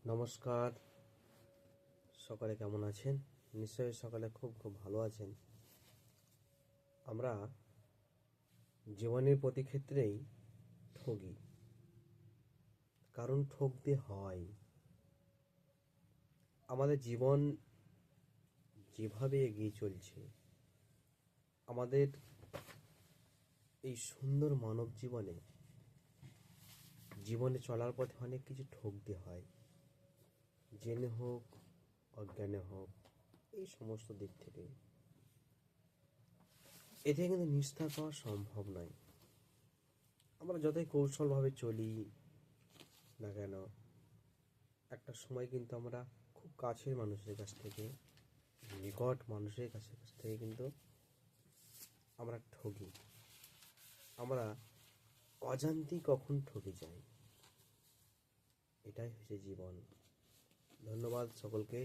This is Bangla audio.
নমস্কার। সকালে কেমন আছেন? নিশ্চয়ই সকালে খুব খুব ভালো আছেন। আমরা জীবনের প্রতি ক্ষেত্রেই ঠকি, কারণ ঠকতে হয়। আমাদের জীবন যেভাবে এগিয়ে চলছে, আমাদের এই সুন্দর মানব জীবনে চলার পথে অনেক কিছু ঠকতে হয়, জেনে হোক অজ্ঞানে হোক, এই সমস্ত দিক থেকে এতে কিন্তু নিস্তার পাওয়া সম্ভব নয়। আমরা যতই কৌশলভাবে চলি না কেন, একটা সময় কিন্তু আমরা খুব কাছের মানুষের কাছ থেকে, নিকট মানুষের কাছ থেকে কিন্তু আমরা ঠকি। আমরা অজান্তেই কখন ঠকে যাই। এটাই হচ্ছে জীবন। ধন্যবাদ সকলকে।